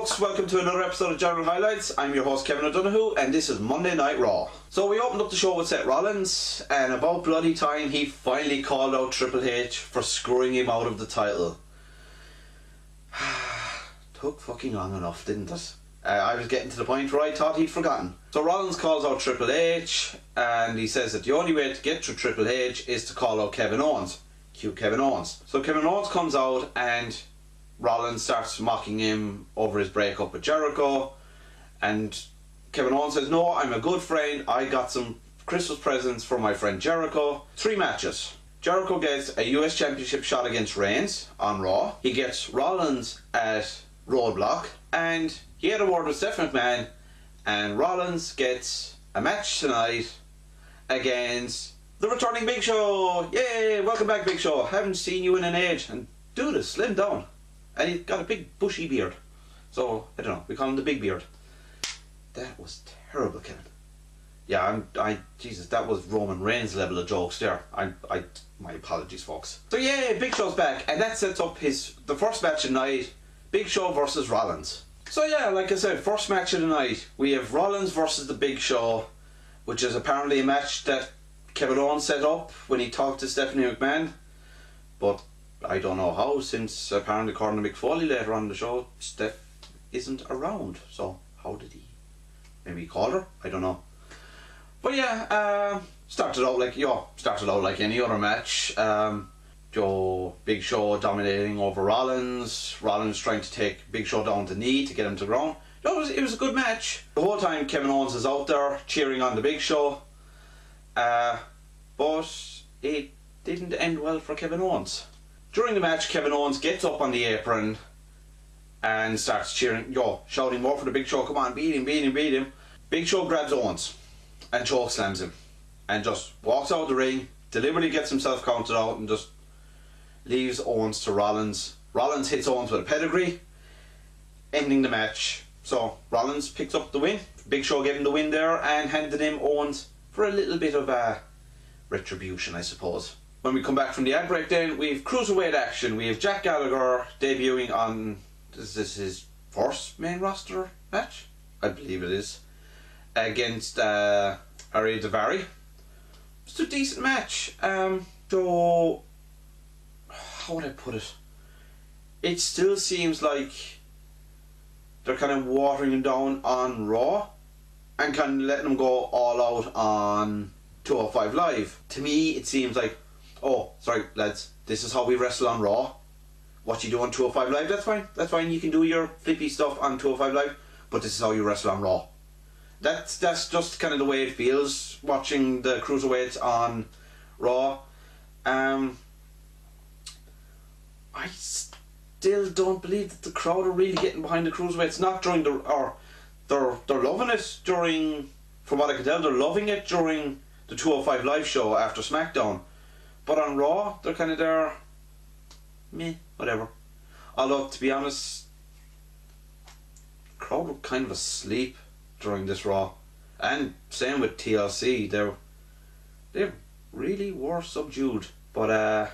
folks, welcome to another episode of General Highlights. I'm your host Kevin O'Donoghue and this is Monday Night Raw. So we opened up the show with Seth Rollins and about bloody time he finally called out Triple H for screwing him out of the title. Took fucking long enough, didn't it? I was getting to the point where I thought he'd forgotten. So Rollins calls out Triple H and he says that the only way to get through Triple H is to call out Kevin Owens. Cue Kevin Owens. So Kevin Owens comes out and Rollins starts mocking him over his breakup with Jericho, and Kevin Owens says, no, I'm a good friend, I got some Christmas presents for my friend Jericho. 3 matches. Jericho gets a US Championship shot against Reigns on Raw. He gets Rollins at Roadblock, and he had a word with Stephanie McMahon, and Rollins gets a match tonight against the returning Big Show. Yay, welcome back Big Show, haven't seen you in an age, and dude is slimmed down. And he's got a big bushy beard. So, I don't know, we call him the Big Beard. That was terrible, Kevin. Yeah, Jesus, that was Roman Reigns level of jokes there. My apologies, folks. So yeah, Big Show's back, and that sets up the first match of the night, Big Show versus Rollins. So yeah, like I said, first match of the night, we have Rollins versus the Big Show, which is apparently a match that Kevin Owens set up when he talked to Stephanie McMahon. But I don't know how, since apparently according to Mick Foley later on in the show, Steph isn't around. So how did he? Maybe he called her? I don't know. But yeah, started out like any other match. Big Show dominating over Rollins. Rollins trying to take Big Show down to knee to get him to the ground. It was a good match. The whole time Kevin Owens is out there cheering on the Big Show. But it didn't end well for Kevin Owens. During the match, Kevin Owens gets up on the apron and starts cheering, shouting more for the Big Show. Come on, beat him, beat him, beat him. Big Show grabs Owens and choke slams him and just walks out the ring, deliberately gets himself counted out and just leaves Owens to Rollins. Rollins hits Owens with a pedigree, ending the match. So Rollins picks up the win. Big Show gave him the win there and handed him Owens for a little bit of retribution, I suppose. When we come back from the ad break then, we have Cruiserweight action. We have Jack Gallagher debuting on, is this his first main roster match? I believe it is. Against Ariya Daivari. It's a decent match. So, how would I put it? It still seems like they're kind of watering him down on Raw and kind of letting him go all out on 205 Live. To me, it seems like, oh, sorry lads, this is how we wrestle on Raw. What you do on 205 Live, that's fine, you can do your flippy stuff on 205 Live, but this is how you wrestle on Raw. That's just kind of the way it feels watching the Cruiserweights on Raw. I still don't believe that the crowd are really getting behind the Cruiserweights, not during they're loving it during, from what I can tell, they're loving it during the 205 Live show after SmackDown. But on Raw, they're kind of there, meh, whatever. Although, to be honest, the crowd were kind of asleep during this Raw. And same with TLC, they really were subdued. But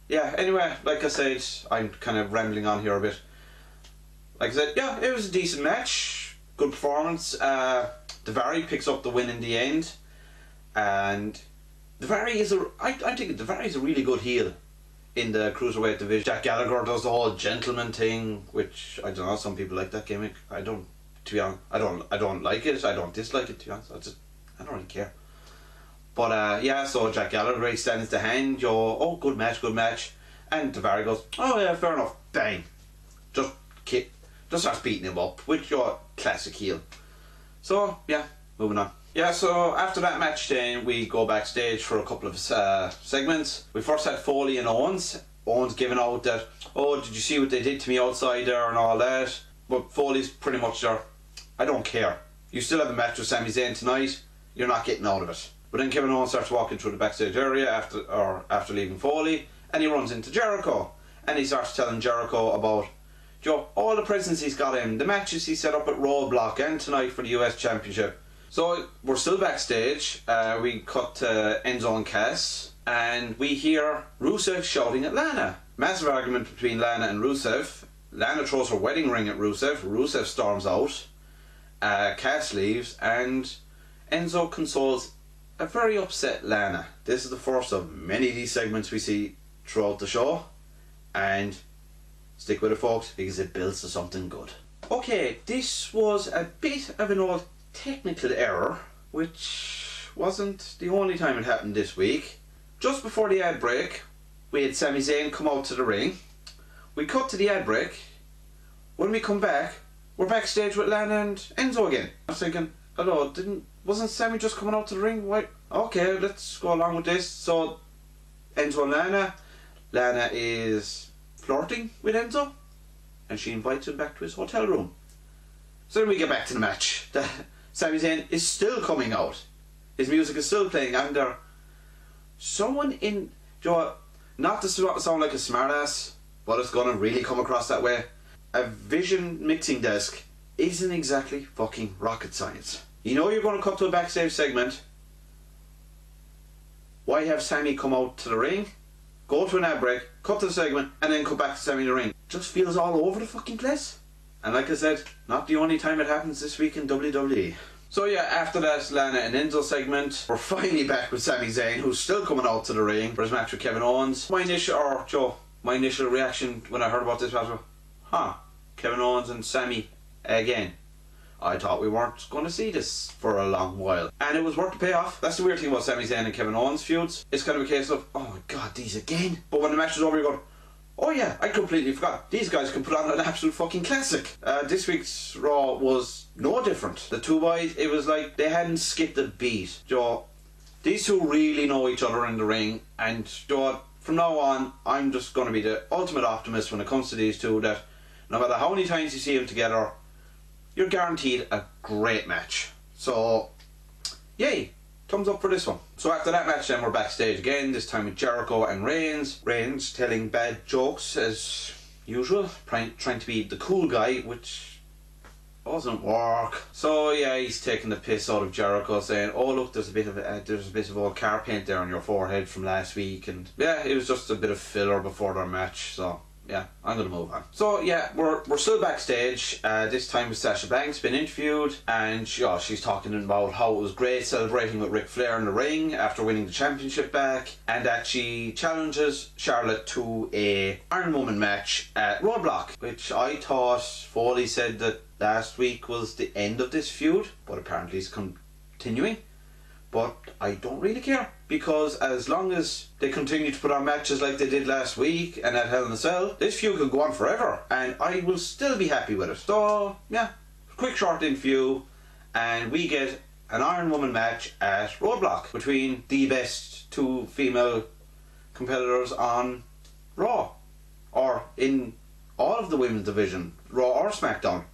yeah, anyway, like I said, I'm kind of rambling on here a bit. Like I said, yeah, it was a decent match, good performance. Daivari picks up the win in the end. And Daivari is I think Daivari is a really good heel in the Cruiserweight division. Jack Gallagher does the whole gentleman thing, which I don't know, some people like that gimmick. I don't, to be honest, I don't like it, I don't dislike it, to be honest, I don't really care. But yeah, so Jack Gallagher extends the hand, oh, good match, and Daivari goes, oh yeah, fair enough, bang, just starts beating him up with your classic heel. So yeah, moving on. Yeah, so after that match then we go backstage for a couple of segments. We first had Foley and Owens. Owens giving out that, oh, did you see what they did to me outside there and all that? But Foley's pretty much there, I don't care. You still have a match with Sami Zayn tonight, you're not getting out of it. But then Kevin Owens starts walking through the backstage area after leaving Foley, and he runs into Jericho. And he starts telling Jericho about all the presents he's got in, the matches he set up at Roadblock and tonight for the US Championship. So we're still backstage, we cut to Enzo and Cass, and we hear Rusev shouting at Lana. Massive argument between Lana and Rusev. Lana throws her wedding ring at Rusev. Rusev storms out. Cass leaves, and Enzo consoles a very upset Lana. This is the first of many of these segments we see throughout the show, and stick with it, folks, because it builds to something good. Okay, this was a bit of an old technical error, which wasn't the only time it happened this week. Just before the ad break, we had Sami Zayn come out to the ring. We cut to the ad break. When we come back, we're backstage with Lana and Enzo again. I was thinking, hello, wasn't Sami just coming out to the ring? Why? Okay, let's go along with this. So, Enzo and Lana is flirting with Enzo, and she invites him back to his hotel room. So then we get back to the match. Sami Zayn is still coming out. His music is still playing, and someone in, not to sound like a smartass, but it's gonna really come across that way. A Vision mixing desk isn't exactly fucking rocket science. You know you're going to cut to a backstage segment. Why have Sami come out to the ring, go to an ad break, cut to the segment, and then come back to Sami in the ring? Just feels all over the fucking place. And like I said, not the only time it happens this week in WWE. So yeah, after that Lana and Enzo segment, we're finally back with Sami Zayn, who's still coming out to the ring for his match with Kevin Owens. My initial reaction when I heard about this match was, Kevin Owens and Sami again. I thought we weren't going to see this for a long while, and it was worth the payoff. That's the weird thing about Sami Zayn and Kevin Owens feuds. It's kind of a case of, oh my god, these again. But when the match is over, you're going, oh yeah, I completely forgot. These guys can put on an absolute fucking classic. This week's Raw was no different. The two boys, it was like they hadn't skipped a beat. These two really know each other in the ring, and from now on, I'm just going to be the ultimate optimist when it comes to these two, that no matter how many times you see them together, you're guaranteed a great match. So, yay, thumbs up for this one. So after that match then we're backstage again, this time with Jericho and Reigns. Reigns telling bad jokes as usual, trying to be the cool guy, which doesn't work. So yeah, he's taking the piss out of Jericho, saying, oh look, there's a bit of old car paint there on your forehead from last week, and yeah, it was just a bit of filler before their match, so yeah, I'm going to move on. So yeah, we're still backstage, this time with Sasha Banks being interviewed, and she's talking about how it was great celebrating with Ric Flair in the ring after winning the championship back, and that she challenges Charlotte to a Iron Woman match at Roadblock, which I thought Foley said that last week was the end of this feud, but apparently it's continuing. But I don't really care, because as long as they continue to put on matches like they did last week and at Hell in a Cell, this feud could go on forever, and I will still be happy with it. So yeah, quick short interview, and we get an Iron Woman match at Roadblock between the best two female competitors on Raw, or in all of the women's division, Raw or SmackDown,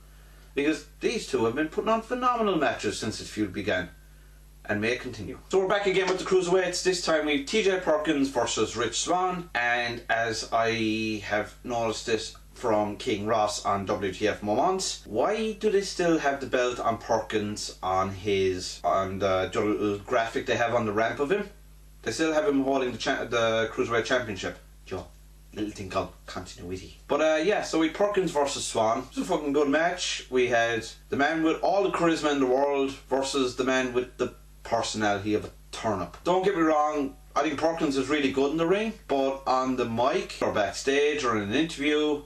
because these two have been putting on phenomenal matches since this feud began, and may continue. So we're back again with the Cruiserweights. This time we have TJ Perkins versus Rich Swann, and as I have noticed this from King Ross on WTF Moments, why do they still have the belt on Perkins on the little graphic they have on the ramp of him? They still have him holding the Cruiserweight Championship. Little thing called continuity. But yeah, so we Perkins versus Swann. It was a fucking good match. We had the man with all the charisma in the world versus the man with the personality of a turnip. Don't get me wrong, I think Perkins is really good in the ring, but on the mic or backstage or in an interview,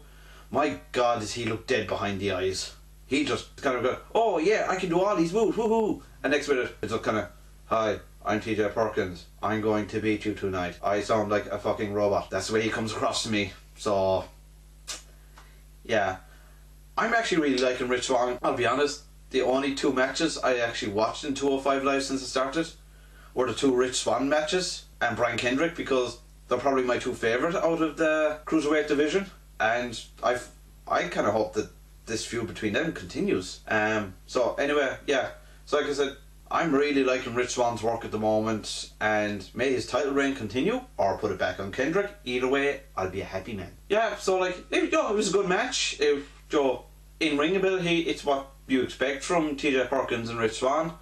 my god, does he look dead behind the eyes. He just kind of go, oh yeah, I can do all these moves, woohoo, and next minute it's just kind of, hi, I'm TJ Perkins, I'm going to beat you tonight. I sound like a fucking robot. That's the way he comes across to me. So yeah, I'm actually really liking Rich Swann. I'll be honest, the only two matches I actually watched in 205 Live since it started were the two Rich Swann matches and Brian Kendrick, because they're probably my two favourite out of the Cruiserweight division, and I kind of hope that this feud between them continues. So anyway, yeah, so like I said, I'm really liking Rich Swann's work at the moment, and may his title reign continue or put it back on Kendrick. Either way, I'll be a happy man. Yeah, so like, it was a good match. In ring ability, it's what you expect from TJ Perkins and Rich Swann,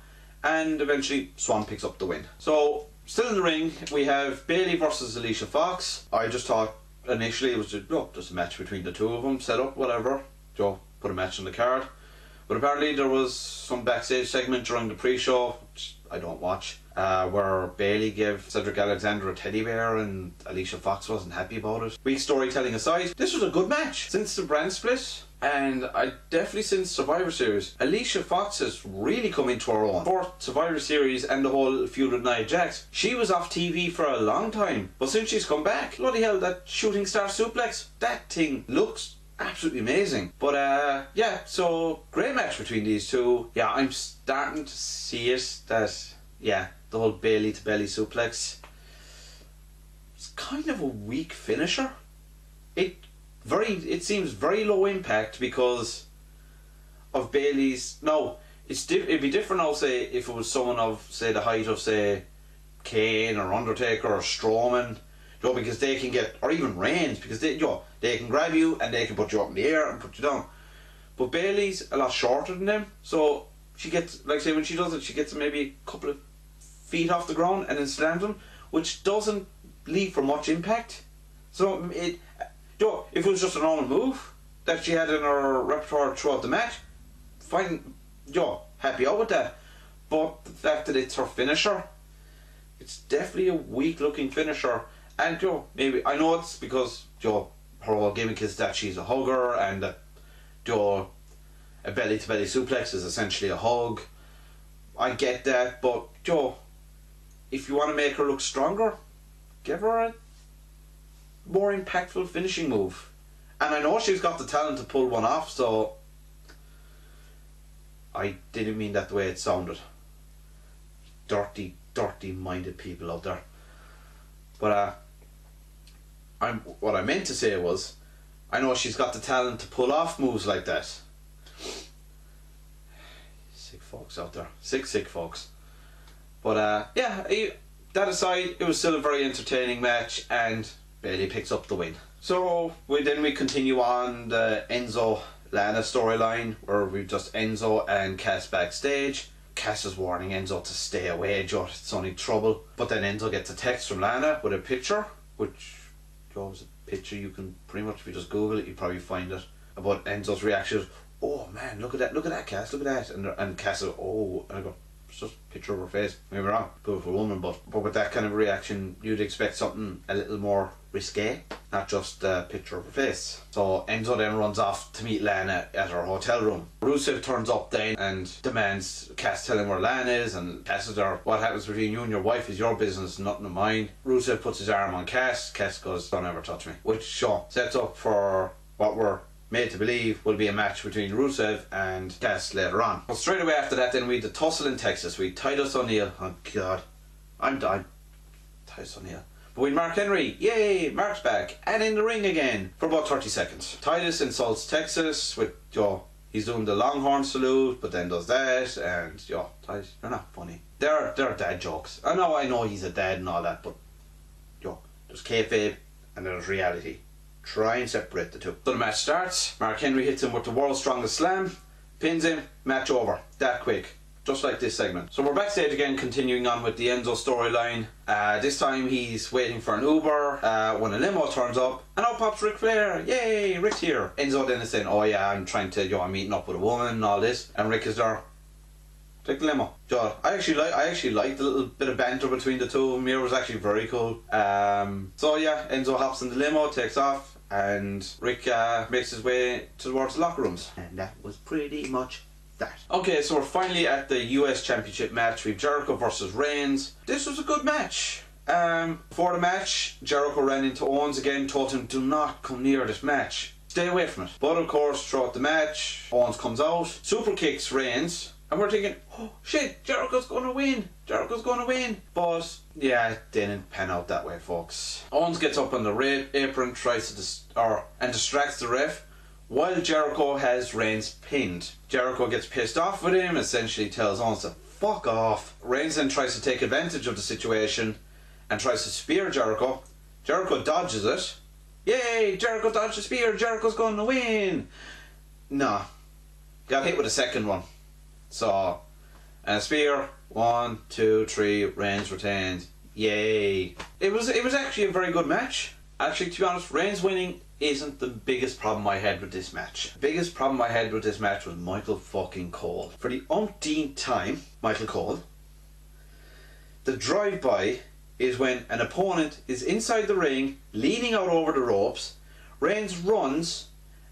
and eventually Swann picks up the win. So still in the ring, we have Bayley versus Alicia Fox. I just thought initially it was just a match between the two of them, set up, whatever. Put a match on the card. But apparently there was some backstage segment during the pre-show, which I don't watch, where Bayley gave Cedric Alexander a teddy bear and Alicia Fox wasn't happy about it. Weak storytelling aside, this was a good match. Since the brand split, and I definitely since Survivor Series, Alicia Fox has really come into her own. For Survivor Series and the whole feud with Nia Jax, she was off TV for a long time, but since she's come back, bloody hell, that shooting star suplex, that thing looks absolutely amazing. But yeah, so great match between these two. Yeah, I'm starting to see it that, yeah, the whole Bayley to belly suplex, it's kind of a weak finisher. It seems very low impact because of Bayley's. No, it'd be different now, say, if it was someone of, say, the height of, say, Kane or Undertaker or Strowman, because they can get, or even Reigns, because they can grab you and they can put you up in the air and put you down. But Bayley's a lot shorter than them, so she gets, like, say, when she does it, she gets maybe a couple of feet off the ground and then slams them, which doesn't leave for much impact. So if it was just a normal move that she had in her repertoire throughout the match, fine, happy out with that. But the fact that it's her finisher, it's definitely a weak looking finisher. And maybe, I know it's because her whole gimmick is that she's a hugger and that a belly to belly suplex is essentially a hug. I get that, but if you want to make her look stronger, give her a more impactful finishing move. And I know she's got the talent to pull one off, so I didn't mean that the way it sounded. Dirty minded people out there. But what I meant to say was, I know she's got the talent to pull off moves like that. Sick folks out there. Sick folks. But yeah, that aside, it was still a very entertaining match and Bayley picks up the win. So we continue on the Enzo Lana storyline, where we've just Enzo and Cass backstage. Cass is warning Enzo to stay away, it's only trouble. But then Enzo gets a text from Lana with a picture, which is a picture you can pretty much, if you just Google it, you probably find it, about Enzo's reaction. Oh man, look at that, Cass, look at that. And Cass says, oh, and I go, it's just a picture of her face. Maybe wrong, beautiful woman, but with that kind of reaction, you'd expect something a little more risque, not just a picture of her face. So Enzo then runs off to meet Lana at her hotel room. Rusev turns up then and demands Cass tell him where Lana is, and Cass is there, what happens between you and your wife is your business, nothing of mine. Rusev puts his arm on Cass. Cass goes, don't ever touch me. Which sets up for what we're made to believe will be a match between Rusev and Cass later on. But straight away after that then we had the tussle in Texas. We had Titus O'Neil. Oh god, I'm dying. Titus O'Neil. But with Mark Henry, yay, Mark's back, and in the ring again for about 30 seconds. Titus insults Texas with, he's doing the Longhorn salute, but then does that, and, Titus, you're not funny. They're dad jokes. I know he's a dad and all that, but, there's kayfabe and there's reality. Try and separate the two. So the match starts, Mark Henry hits him with the world's strongest slam, pins him, match over, that quick. Just like this segment. So we're backstage again, continuing on with the Enzo storyline. This time he's waiting for an Uber when a limo turns up, and out pops Ric Flair. Yay, Ric's here. Enzo then is saying, oh yeah, I'm trying to, I'm meeting up with a woman and all this, and Ric is there. Take the limo. I actually like the little bit of banter between the two of them here. It was actually very cool. So yeah, Enzo hops in the limo, takes off, and Ric makes his way towards the locker rooms. And that was pretty much that. Okay, so we're finally at the US Championship match. We've Jericho versus Reigns. This was a good match. Before the match, Jericho ran into Owens again, told him, do not come near this match. Stay away from it. But of course, throughout the match, Owens comes out, super kicks Reigns, and we're thinking, oh shit, Jericho's going to win. Jericho's going to win. But yeah, it didn't pan out that way, folks. Owens gets up on the apron, tries to distracts the ref, while Jericho has Reigns pinned. Jericho gets pissed off with him, essentially tells Owens to fuck off. Reigns then tries to take advantage of the situation and tries to spear Jericho. Jericho dodges it. Yay, Jericho dodged the spear, Jericho's going to win. Nah, got hit with a second one. So, and a spear, 1, 2, 3, Reigns retains. Yay. It was actually a very good match. Actually, to be honest, Reigns winning isn't the biggest problem I had with this match. The biggest problem I had with this match was Michael fucking Cole. For the umpteenth time, Michael Cole. The drive-by is when an opponent is inside the ring, leaning out over the ropes. Reigns runs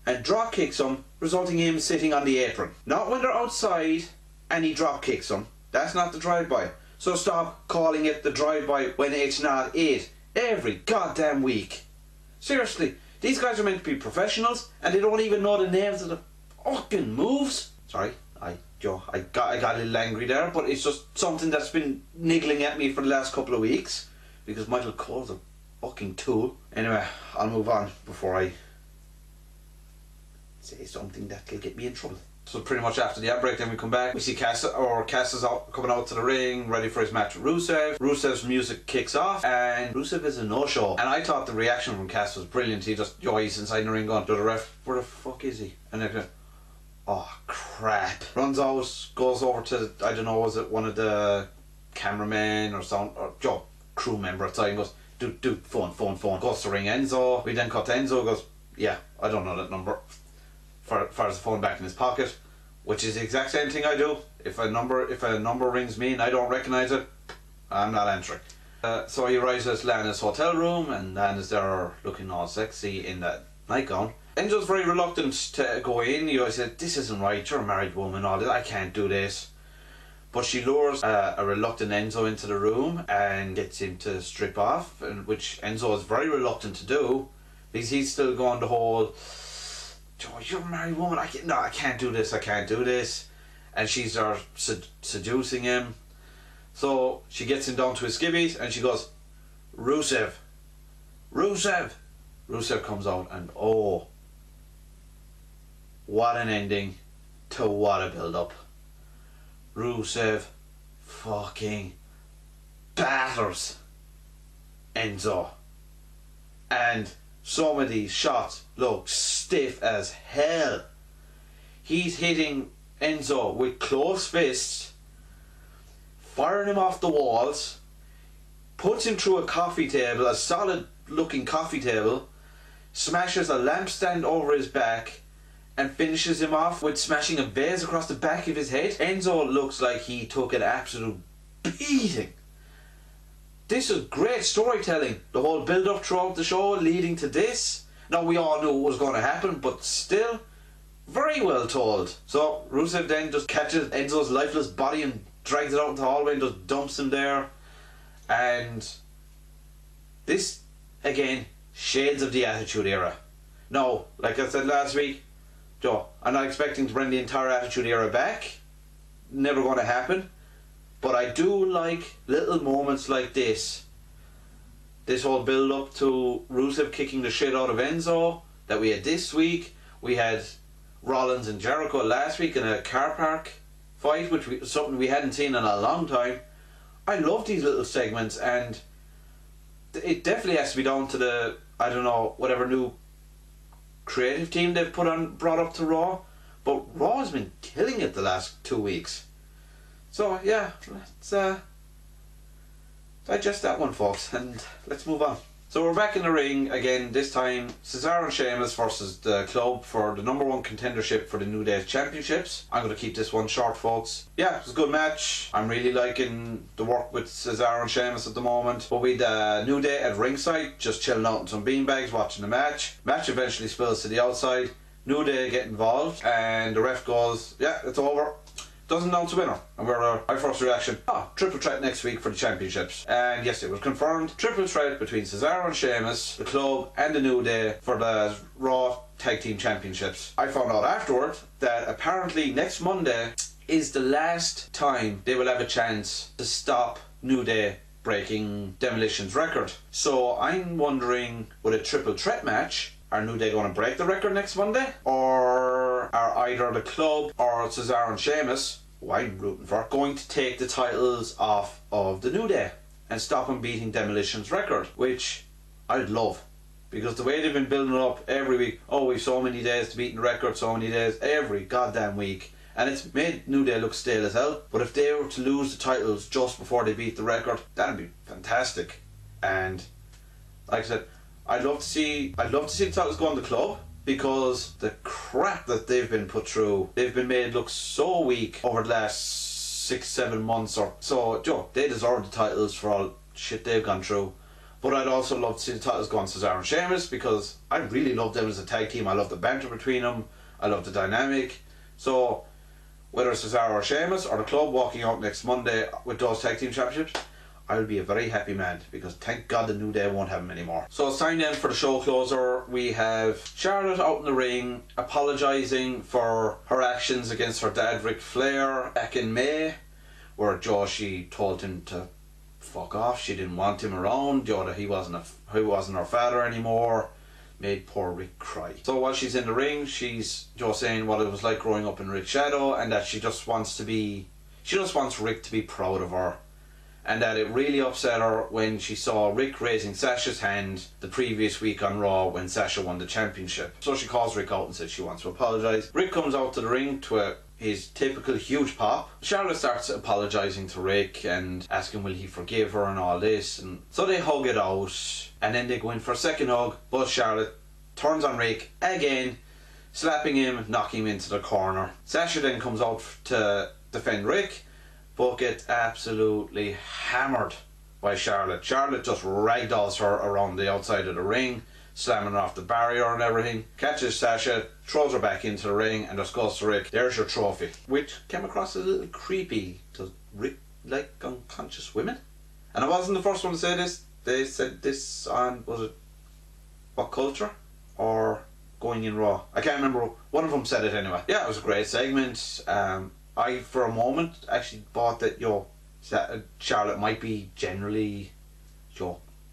and drop kicks him, resulting in him sitting on the apron. Not when they're outside and he drop kicks him. That's not the drive-by. So stop calling it the drive-by when it's not it. Every goddamn week. Seriously, these guys are meant to be professionals and they don't even know the names of the fucking moves. Sorry, I got a little angry there, but it's just something that's been niggling at me for the last couple of weeks because Michael Cole's a fucking tool. Anyway, I'll move on before I say something that'll get me in trouble. So pretty much after the ad break, then we come back. We see Cass is coming out to the ring, ready for his match with Rusev. Rusev's music kicks off, and Rusev is a no-show. And I thought the reaction from Cass was brilliant. He's inside the ring going to the ref, where the fuck is he? And they're oh crap. Runs out, goes over to, I don't know, was it one of the cameramen or crew member outside and goes, dude, phone. Goes to ring Enzo. We then cut to Enzo, goes, yeah, I don't know that number. Fires the phone back in his pocket, which is the exact same thing I do. If a number rings me and I don't recognise it, I'm not answering. So he arrives at Lana's hotel room, and Lana's there looking all sexy in that nightgown. Enzo's very reluctant to go in. He always said, this isn't right, you're a married woman, all this, I can't do this. But she lures a reluctant Enzo into the room and gets him to strip off, which Enzo is very reluctant to do because he's still going the whole, you're a married woman, I can't do this. And she's there seducing him. So she gets him down to his skivvies and she goes, Rusev. Rusev comes out, and oh, what an ending to what a build-up. Rusev fucking batters Enzo. And some of these shots look stiff as hell. He's hitting Enzo with closed fists, firing him off the walls, puts him through a coffee table, a solid looking coffee table, smashes a lampstand over his back, and finishes him off with smashing a vase across the back of his head. Enzo looks like he took an absolute beating. This is great storytelling. The whole build up throughout the show leading to this. Now we all knew it was going to happen, but still very well told. So Rusev then just catches Enzo's lifeless body and drags it out into the hallway and just dumps him there. And this, again, shades of the Attitude Era. Now, like I said last week, Joe, I'm not expecting to bring the entire Attitude Era back. Never going to happen. But I do like little moments like this. This whole build up to Rusev kicking the shit out of Enzo that we had this week. We had Rollins and Jericho last week in a car park fight, which was something we hadn't seen in a long time. I love these little segments, and it definitely has to be down to the, I don't know, whatever new creative team they've brought up to Raw. But Raw has been killing it the last 2 weeks. So yeah, let's digest that one, folks, and let's move on. So we're back in the ring again, this time Cesaro and Sheamus versus the Club for the #1 contendership for the New Day Championships. I'm going to keep this one short, folks. Yeah, it was a good match. I'm really liking the work with Cesaro and Sheamus at the moment. But we had New Day at ringside, just chilling out in some beanbags, watching the match. Match eventually spills to the outside. New Day get involved, and the ref goes, yeah, it's over. Doesn't announce a winner. And my first reaction, triple threat next week for the championships. And yes, it was confirmed. Triple threat between Cesaro and Sheamus, the Club and the New Day for the Raw Tag Team Championships. I found out afterward that apparently next Monday is the last time they will have a chance to stop New Day breaking Demolition's record. So I'm wondering, with a triple threat match, are New Day going to break the record next Monday? Or are either the Club or Cesaro and Sheamus, who I'm rooting for, going to take the titles off of the New Day and stop them beating Demolition's record? Which I'd love. Because the way they've been building it up every week, we've so many days to beat the record, so many days, every goddamn week. And it's made New Day look stale as hell. But if they were to lose the titles just before they beat the record, that'd be fantastic. And like I said, I'd love to see the titles go on the club, because the crap that they've been put through, they've been made look so weak over the last 6-7 months or so. Joe, they deserve the titles for all shit they've gone through. But I'd also love to see the titles go on Cesaro and Sheamus, because I really love them as a tag team. I love the banter between them. I love the dynamic. So whether it's Cesaro or Sheamus or the club walking out next Monday with those tag team championships, I will be a very happy man, because thank God the New Day won't have them anymore. So it's time then for the show closer. We have Charlotte out in the ring apologising for her actions against her dad Ric Flair back in May, where she told him to fuck off. She didn't want him around, that he wasn't her father anymore. Made poor Rick cry. So while she's in the ring, she's saying what it was like growing up in Rick's shadow, and that she just wants Rick to be proud of her, and that it really upset her when she saw Rick raising Sasha's hand the previous week on Raw when Sasha won the championship. So she calls Rick out and says she wants to apologise. Rick comes out to the ring to his typical huge pop. Charlotte starts apologising to Rick and asking will he forgive her and all this, and so they hug it out, and then they go in for a second hug, but Charlotte turns on Rick again, slapping him, knocking him into the corner. Sasha then comes out to defend Rick, but gets absolutely hammered by Charlotte. Charlotte just ragdolls her around the outside of the ring, slamming her off the barrier and everything. Catches Sasha, throws her back into the ring, and just goes to Rick, there's your trophy. Which came across a little creepy. Does Rick like unconscious women? And I wasn't the first one to say this. They said this on, was it What Culture? Or Going in Raw? I can't remember. One of them said it anyway. Yeah, it was a great segment. I, for a moment, actually thought that Charlotte might be generally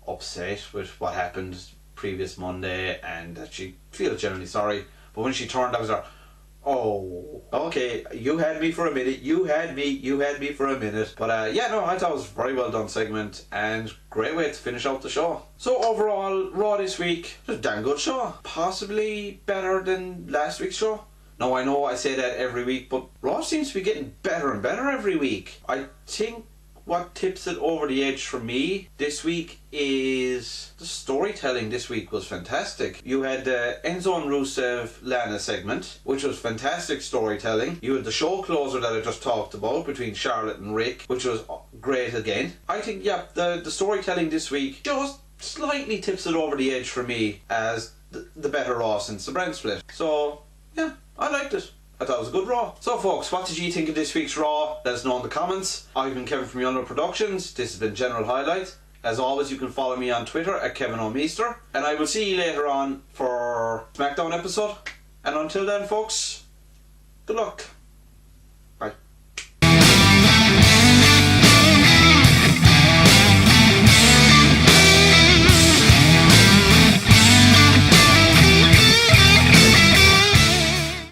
upset with what happened previous Monday, and that she feels generally sorry. But when she turned, I was like, oh, okay, you had me for a minute. You had me for a minute. But I thought it was a very well done segment, and great way to finish out the show. So overall, Raw this week, it was a damn good show. Possibly better than last week's show. Now, I know I say that every week, but Raw seems to be getting better and better every week. I think what tips it over the edge for me this week is the storytelling this week was fantastic. You had the Enzo and Rusev Lana segment, which was fantastic storytelling. You had the show closer that I just talked about between Charlotte and Rick, which was great again. I think, the storytelling this week just slightly tips it over the edge for me as the better Raw since the brand split. So, yeah, I liked it. I thought it was a good Raw. So folks, what did you think of this week's Raw? Let us know in the comments. I've been Kevin from Yonder Productions. This has been General Highlight. As always, you can follow me on Twitter at Kevin O'Meester. And I will see you later on for SmackDown episode. And until then folks, good luck.